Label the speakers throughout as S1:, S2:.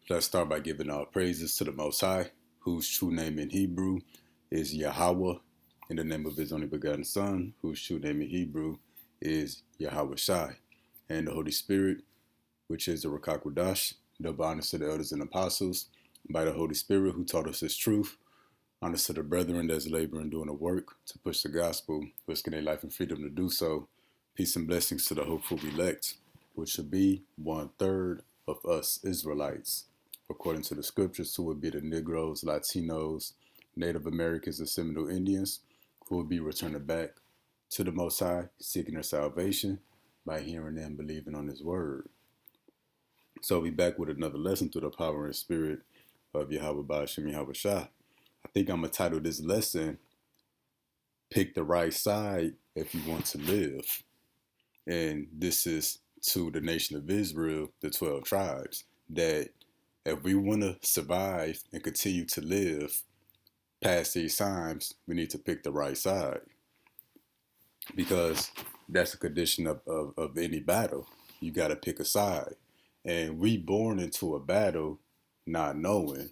S1: Let's start by giving all praises to the Most High, whose true name in Hebrew is Yahweh, in the name of his only begotten Son, whose true name in Hebrew is Yahweh Shai, and the Holy Spirit, which is the Rakakwadash, the honors to the elders and apostles, by the Holy Spirit who taught us his truth, honors to the brethren that's laboring doing the work to push the gospel, risking their life and freedom to do so. Peace and blessings to the hopeful elect, which should be 1/3 of us Israelites. According to the scriptures, who would be the Negroes, Latinos, Native Americans, and Seminole Indians, who will be returning back to the Most High, seeking their salvation by hearing and believing on his word. So we'll be back with another lesson through the power and spirit of Yahweh Ba'ashem Yahweh Shah. I think I'm going to title this lesson, Pick the Right Side If You Want to Live. And this is to the nation of Israel, the 12 tribes, that if we want to survive and continue to live past these times, we need to pick the right side, because that's a condition of any battle. You got to pick a side. And we born into a battle not knowing,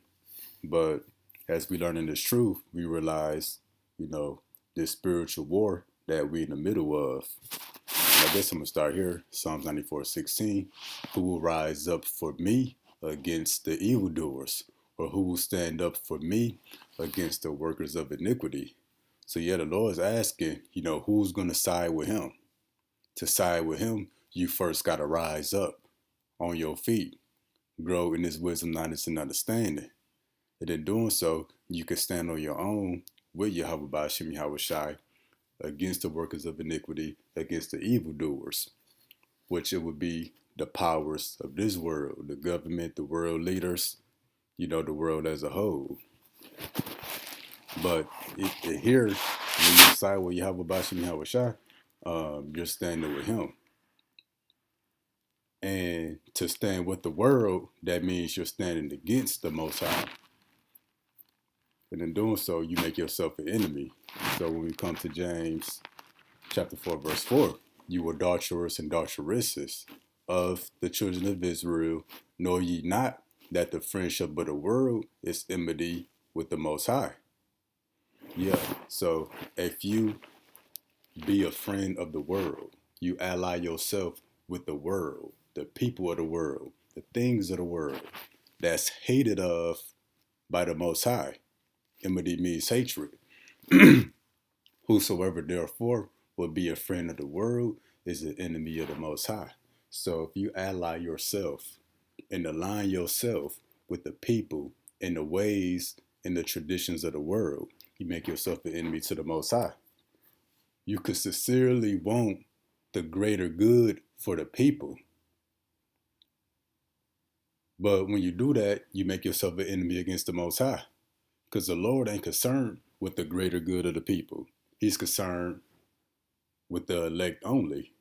S1: but as we learn in this truth, we realize, this spiritual war that we're in the middle of. I guess I'm going to start here. Psalms 94:16. Who will rise up for me against the evildoers? Or who will stand up for me against the workers of iniquity? So yeah, the Lord is asking, who's going to side with him? To side with him, you first got to rise up on your feet, grow in his wisdom, knowledge, and understanding. And in doing so, you can stand on your own with Yahweh Ba'ashem Yahweh Shai against the workers of iniquity, against the evildoers, which it would be the powers of this world, the government, the world leaders, the world as a whole. But here, when you side with Yahweh Ba'ashem Yahweh Shai, you're standing with him. And to stand with the world, that means you're standing against the Most High. And in doing so, you make yourself an enemy. So when we come to James chapter 4, verse 4, you are adulterers and adulteresses of the children of Israel. Know ye not that the friendship of the world is enmity with the Most High? Yeah, so if you be a friend of the world, you ally yourself with the world, the people of the world, the things of the world that's hated of by the Most High. Enmity means hatred. Whosoever therefore will be a friend of the world is an enemy of the Most High. So if you ally yourself and align yourself with the people and the ways and the traditions of the world, you make yourself an enemy to the Most High. You could sincerely want the greater good for the people. But when you do that, you make yourself an enemy against the Most High. Because the Lord ain't concerned with the greater good of the people. He's concerned with the elect only.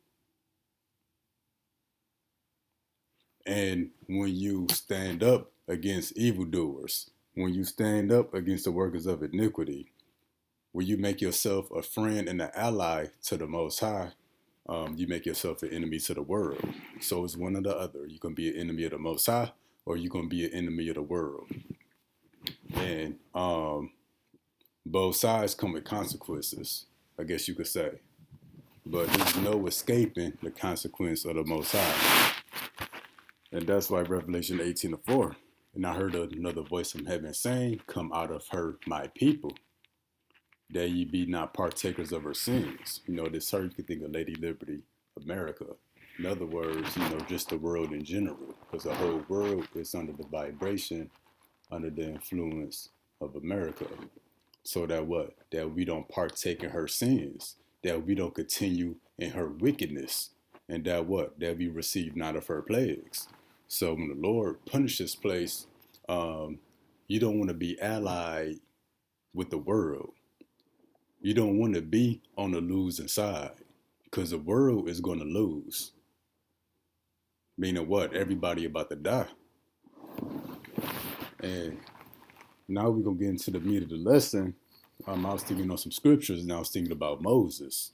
S1: And when you stand up against evildoers, when you stand up against the workers of iniquity, when you make yourself a friend and an ally to the Most High, you make yourself an enemy to the world. So it's one or the other. You're going to be an enemy of the Most High, or you're going to be an enemy of the world. And both sides come with consequences, I guess you could say. But there's no escaping the consequence of the Most High. And that's why Revelation 18:4. And I heard another voice from heaven saying, come out of her, my people, that ye be not partakers of her sins. This her, you could think of Lady Liberty, America. In other words, just the world in general. Because the whole world is under the vibration, under the influence of America. So that what? That we don't partake in her sins. That we don't continue in her wickedness. And that what? That we receive not of her plagues. So when the Lord punishes place, you don't want to be allied with the world. You don't want to be on the losing side, because the world is going to lose. Meaning what? Everybody about to die. And now we're going to get into the meat of the lesson. I was thinking on some scriptures, and I was thinking about Moses.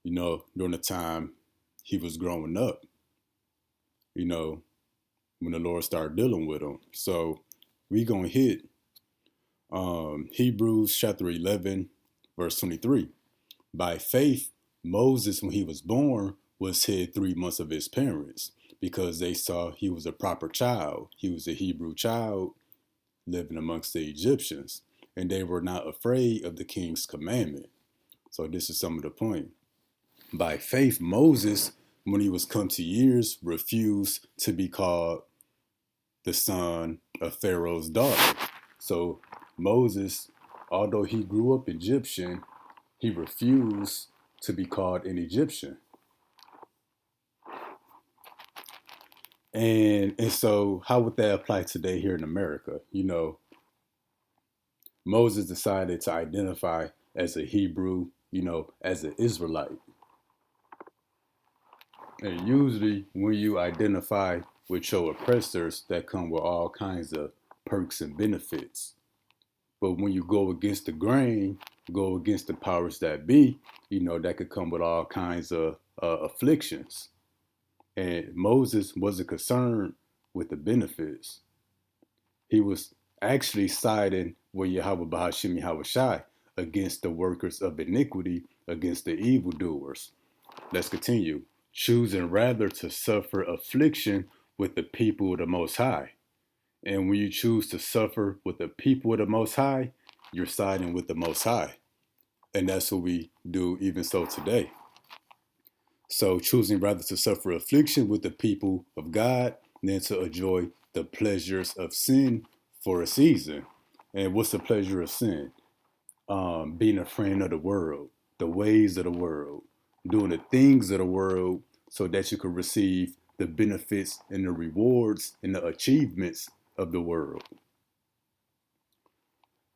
S1: During the time he was growing up, when the Lord started dealing with them. So we gonna hit Hebrews chapter 11, verse 23. By faith, Moses, when he was born, was hid 3 months of his parents because they saw he was a proper child. He was a Hebrew child living amongst the Egyptians, and they were not afraid of the king's commandment. So this is some of the point. By faith, Moses, when he was come to years, refused to be called the son of Pharaoh's daughter. So Moses, although he grew up Egyptian, he refused to be called an Egyptian. And so how would that apply today here in America? Moses decided to identify as a Hebrew, as an Israelite. And usually when you identify with your oppressors, that come with all kinds of perks and benefits. But when you go against the grain, go against the powers that be, that could come with all kinds of afflictions. And Moses wasn't concerned with the benefits. He was actually siding with Yahweh Bahashim Yahweh Shai against the workers of iniquity, against the evildoers. Let's continue. Choosing rather to suffer affliction with the people of the Most High. And when you choose to suffer with the people of the Most High, you're siding with the Most High. And that's what we do even so today. So choosing rather to suffer affliction with the people of God than to enjoy the pleasures of sin for a season. And what's the pleasure of sin? Being a friend of the world, the ways of the world, doing the things of the world so that you can receive the benefits and the rewards and the achievements of the world.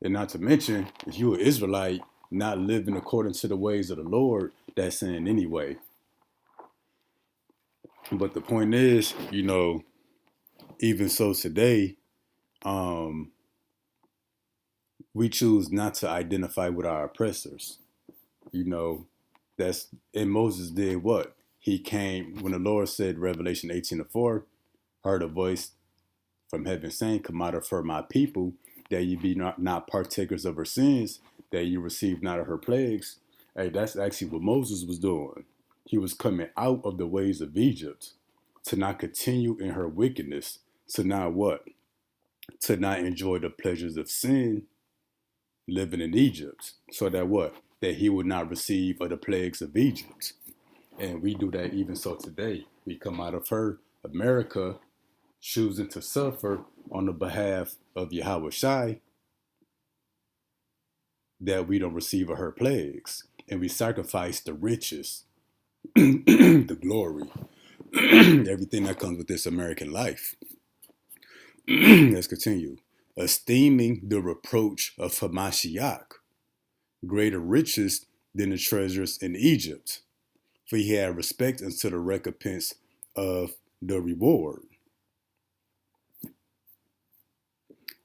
S1: And not to mention, if you're an Israelite, not living according to the ways of the Lord, that's sin anyway. But the point is, even so today, we choose not to identify with our oppressors. And Moses did what? He came, when the Lord said, Revelation 18:4, heard a voice from heaven saying, come out of her, my people, that ye be not partakers of her sins, that ye receive not of her plagues. Hey, that's actually what Moses was doing. He was coming out of the ways of Egypt to not continue in her wickedness, to not what? To not enjoy the pleasures of sin living in Egypt. So that what? That he would not receive of the plagues of Egypt. And we do that even so today. We come out of her, America, choosing to suffer on the behalf of Yahweh Shai, that we don't receive of her plagues. And we sacrifice the riches, the glory, everything that comes with this American life. Let's continue. Esteeming the reproach of Hamashiach, greater riches than the treasures in Egypt, for he had respect unto the recompense of the reward.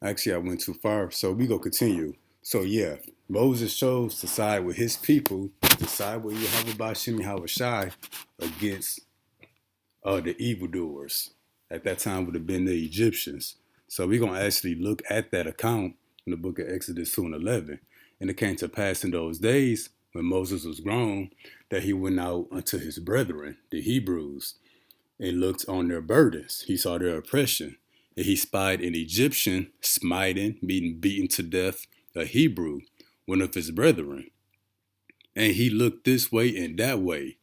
S1: Actually, I went too far, so we gonna continue. So yeah, Moses chose to side with his people, to side with Yahweh Bashim Yahweh Shai against the evildoers. At that time would have been the Egyptians. So we're gonna actually look at that account in the book of Exodus 2:11. And it came to pass in those days when Moses was grown that he went out unto his brethren, the Hebrews, and looked on their burdens. He saw their oppression. And he spied an Egyptian smiting, being beaten to death, a Hebrew, one of his brethren. And he looked this way and that way,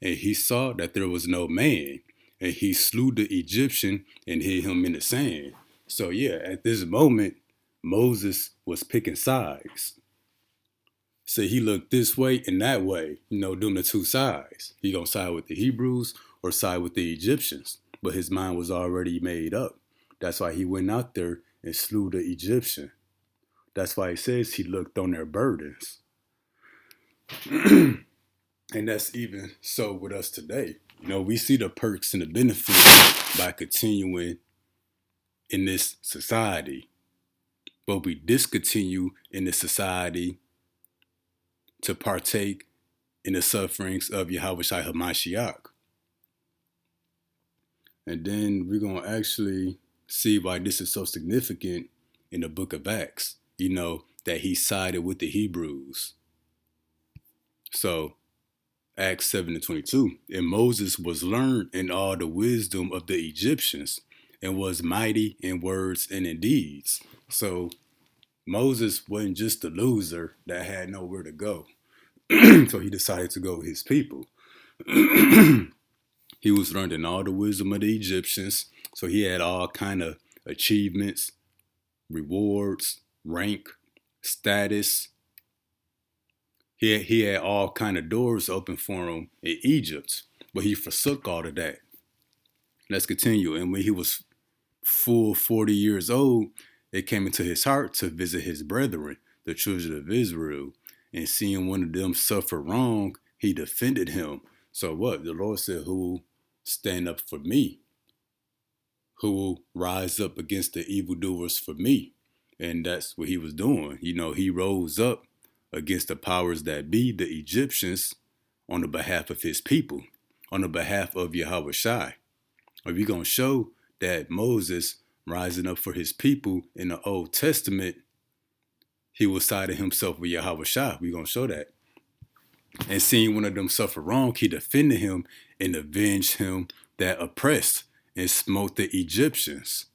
S1: and he saw that there was no man. And he slew the Egyptian and hid him in the sand. So yeah, at this moment, Moses was picking sides. So he looked this way and that way, doing the two sides. He gonna side with the Hebrews or side with the Egyptians. But his mind was already made up. That's why he went out there and slew the Egyptian. That's why he says he looked on their burdens. And that's even so with us today. We see the perks and the benefits by continuing in this society. But we discontinue in this society to partake in the sufferings of Yahweh Shai HaMashiach. And then we're going to actually see why this is so significant in the book of Acts, that he sided with the Hebrews. So, Acts 7 and 22. And Moses was learned in all the wisdom of the Egyptians and was mighty in words and in deeds. So, Moses wasn't just a loser that had nowhere to go. So he decided to go with his people. He was learned in all the wisdom of the Egyptians. So he had all kind of achievements, rewards, rank, status. He had all kind of doors open for him in Egypt, but he forsook all of that. Let's continue. And when he was full 40 years old, it came into his heart to visit his brethren, the children of Israel, and seeing one of them suffer wrong, he defended him. So what? The Lord said, who will stand up for me? Who will rise up against the evildoers for me? And that's what he was doing. He rose up against the powers that be, the Egyptians, on the behalf of his people, on the behalf of Yahweh Shai. Are we going to show that Moses rising up for his people in the Old Testament, he was siding himself with Yahweh Shai? We're going to show that. And seeing one of them suffer wrong, he defended him and avenged him that oppressed and smote the Egyptians.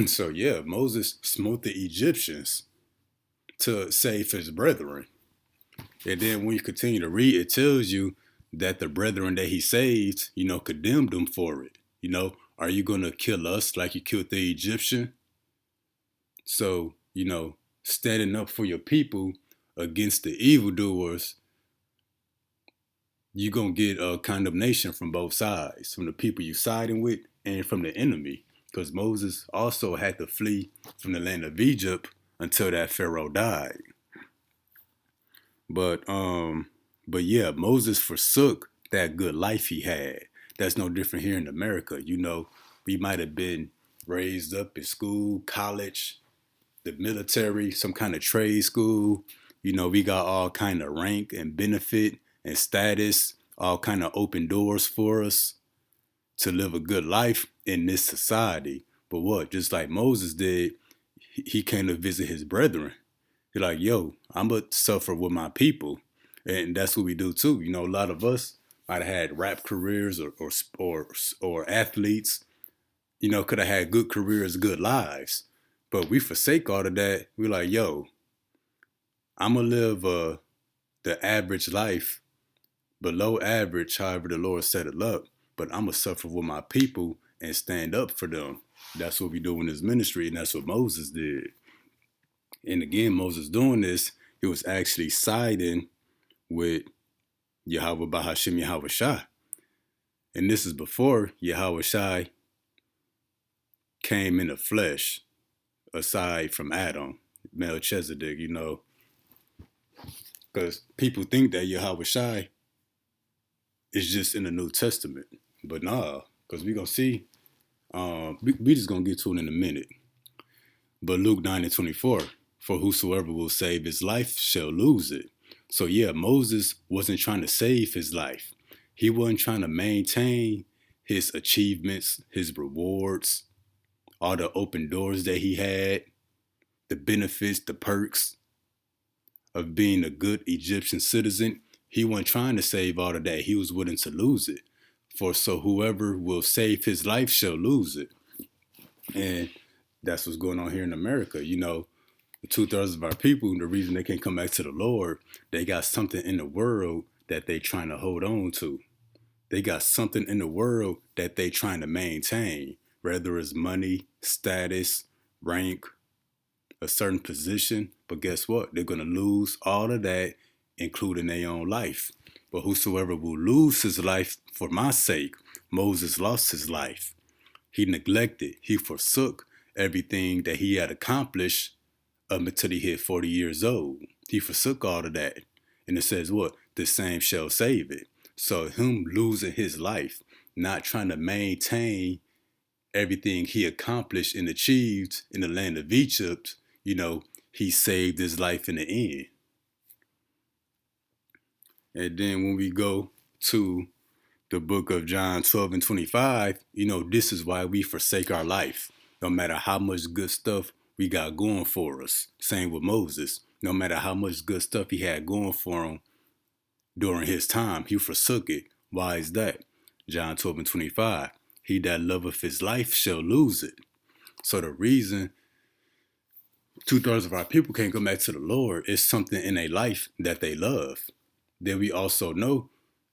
S1: So yeah, Moses smote the Egyptians to save his brethren. And then when you continue to read, it tells you that the brethren that he saved, condemned them for it. Are you going to kill us like you killed the Egyptian? So, standing up for your people against the evildoers, you're going to get a condemnation from both sides, from the people you siding with and from the enemy. Because Moses also had to flee from the land of Egypt until that Pharaoh died. But yeah, Moses forsook that good life he had. That's no different here in America. We might have been raised up in school, college, the military, some kind of trade school. We got all kind of rank and benefit and status, all kind of open doors for us to live a good life in this society. But what? Just like Moses did, he came to visit his brethren. He's like, yo, I'm going to suffer with my people. And that's what we do too. A lot of us might have had rap careers or athletes, could have had good careers, good lives. But we forsake all of that. We're like, yo, I'm going to live the average life, below average, however the Lord set it up. But I'm going to suffer with my people and stand up for them. That's what we do in this ministry. And that's what Moses did. And again, Moses doing this, he was actually siding with Yahweh Bahashim Yahweh Shai. And this is before Yahweh Shai came in the flesh, aside from Adam, Melchizedek, Because people think that Yahweh Shai is just in the New Testament. But nah, because we're going to see, we just going to get to it in a minute. But Luke 9 and 24, for whosoever will save his life shall lose it. So yeah, Moses wasn't trying to save his life. He wasn't trying to maintain his achievements, his rewards, all the open doors that he had, the benefits, the perks of being a good Egyptian citizen. He wasn't trying to save all of that. He was willing to lose it. For so whoever will save his life shall lose it. And that's what's going on here in America. The 2/3 of our people, the reason they can't come back to the Lord, they got something in the world that they trying to hold on to. They got something in the world that they trying to maintain, whether it's money, status, rank, a certain position. But guess what? They're going to lose all of that, including their own life. But whosoever will lose his life for my sake, Moses lost his life. He neglected, he forsook everything that he had accomplished up until he hit 40 years old. He forsook all of that. And it says what? The same shall save it. So him losing his life, not trying to maintain everything he accomplished and achieved in the land of Egypt, he saved his life in the end. And then when we go to the book of John 12 and 25, this is why we forsake our life. No matter how much good stuff we got going for us. Same with Moses. No matter how much good stuff he had going for him during his time, he forsook it. Why is that? John 12 and 25. He that loveth his life shall lose it. So the reason 2/3 of our people can't go back to the Lord is something in their life that they love. Then we also know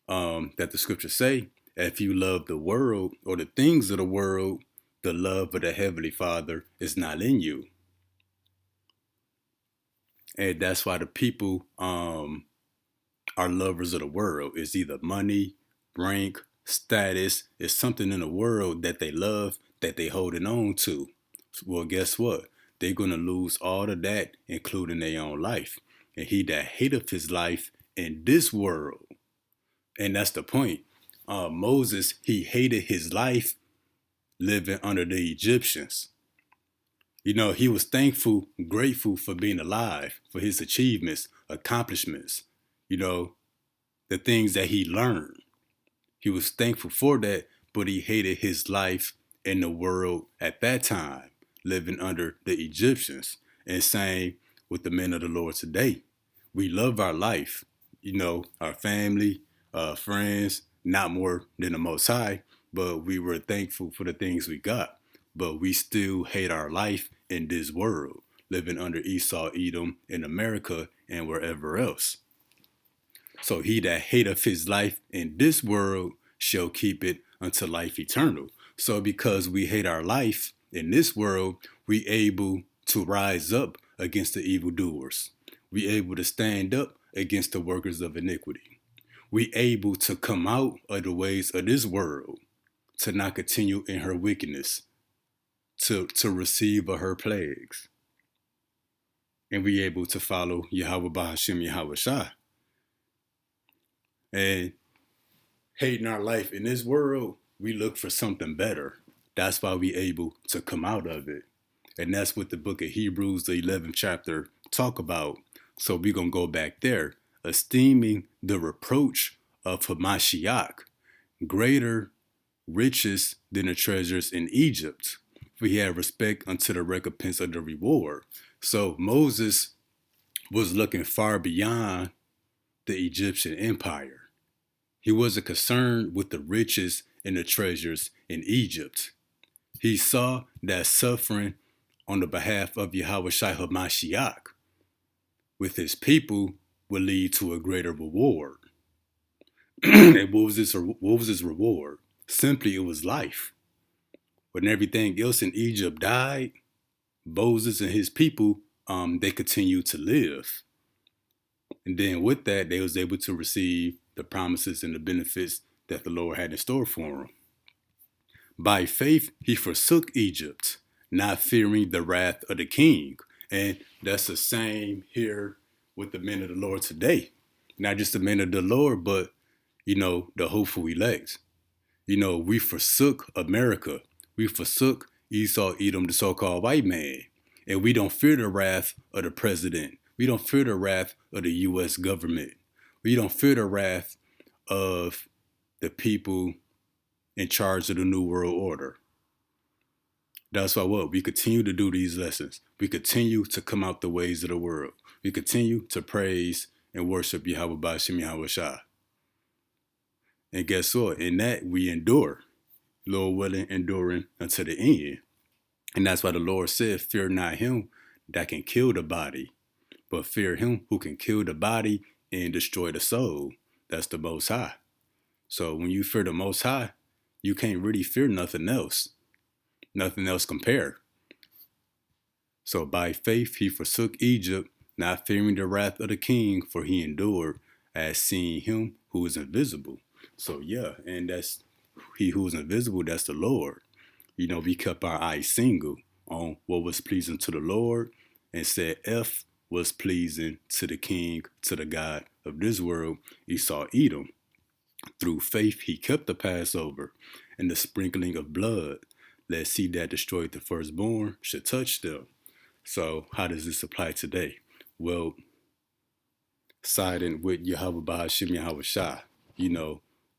S1: that the scriptures say, if you love the world or the things of the world, the love of the Heavenly Father is not in you. And that's why the people are lovers of the world. It's either money, rank, status. It's something in the world that they love, that they holding on to. Well, guess what? They're going to lose all of that, including their own life. And he that hateth his life in this world. And that's the point. Moses, he hated his life living under the Egyptians. He was thankful, grateful for being alive, for his achievements, accomplishments, the things that he learned. He was thankful for that, but he hated his life in the world at that time, living under the Egyptians. And same with the men of the Lord today. We love our life, our family, friends, not more than the Most High, but we were thankful for the things we got. But we still hate our life in this world, living under Esau, Edom, in America, and wherever else. So he that hateth his life in this world shall keep it unto life eternal. So because we hate our life in this world, we able to rise up against the evildoers. We able to stand up against the workers of iniquity. We able to come out of the ways of this world, to not continue in her wickedness, to receive of her plagues. And we able to follow Yahweh Bahashim Yahweh Shah. And hating our life in this world, we look for something better. That's why we able to come out of it. And that's what the book of Hebrews, the 11th chapter, talk about. So we're going to go back there. Esteeming the reproach of Hamashiach greater riches than the treasures in Egypt. For he had respect unto the recompense of the reward. So Moses was looking far beyond the Egyptian empire. He wasn't concerned with the riches and the treasures in Egypt. He saw that suffering on the behalf of Yahweh Shai HaMashiach with his people would lead to a greater reward. And what was his reward? Simply, it was life. When everything else in Egypt died, Moses and his people, they continued to live. And then with that, they was able to receive the promises and the benefits that the Lord had in store for him. By faith, he forsook Egypt, not fearing the wrath of the king. And that's the same here with the men of the Lord today. Not just the men of the Lord, but, the hopeful elect. We forsook America. We forsook Esau, Edom, the so-called white man. And we don't fear the wrath of the president. We don't fear the wrath of the U.S. government. We don't fear the wrath of the people in charge of the New World Order. That's why we continue to do these lessons. We continue to come out the ways of the world. We continue to praise and worship Yahweh Bashim Yahweh Shah. And guess what? In that, we endure. Lord willing, enduring unto the end. And that's why the Lord said, fear not him that can kill the body, but fear him who can kill the body and destroy the soul. That's the Most High. So when you fear the Most High, you can't really fear nothing else. Nothing else compare. So by faith he forsook Egypt, not fearing the wrath of the king, for he endured as seeing him who is invisible. So and that's he who is invisible, that's the Lord. We kept our eyes single on what was pleasing to the Lord and said F was pleasing to the king, to the God of this world, Esau, Edom. Through faith he kept the Passover and the sprinkling of blood, lest he that destroyed the firstborn should touch them. So how does this apply today? Well, siding with Yahweh Bahashim Yahweh Shah,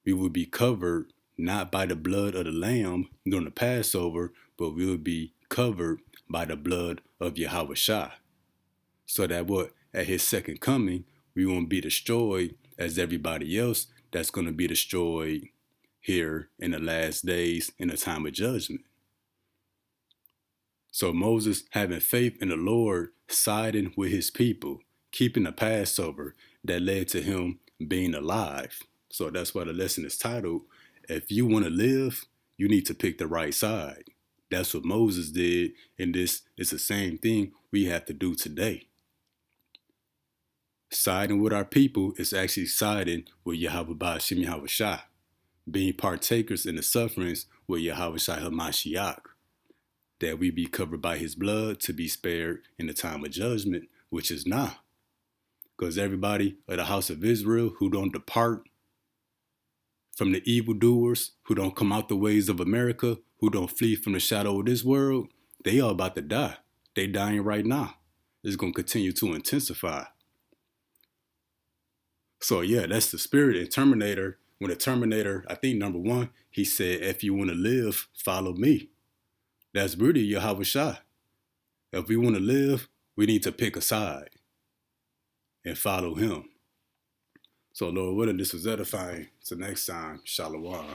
S1: we will be covered not by the blood of the lamb during the Passover, but we will be covered by the blood of Yahweh Shai. So that what? At his second coming, we won't be destroyed as everybody else that's going to be destroyed here in the last days in the time of judgment. So Moses, having faith in the Lord, siding with his people, keeping the Passover, that led to him being alive. So that's why the lesson is titled, If You Want to Live, You Need to Pick the Right Side. That's what Moses did, and this is the same thing we have to do today. Siding with our people is actually siding with Yahweh Ba'ashem Yahweh Shai, being partakers in the sufferings with Yahweh Shai HaMashiach, that we be covered by his blood to be spared in the time of judgment, which is now. Because everybody of the house of Israel who don't depart from the evildoers, who don't come out the ways of America, who don't flee from the shadow of this world, they are about to die. They dying right now. It's going to continue to intensify. So yeah, that's the spirit in Terminator. When the Terminator, I think number 1, he said, if you want to live, follow me. That's really Yahweh Shai. If we want to live, we need to pick a side and follow him. So Lord willing, this was edifying. Till next time, Shalom.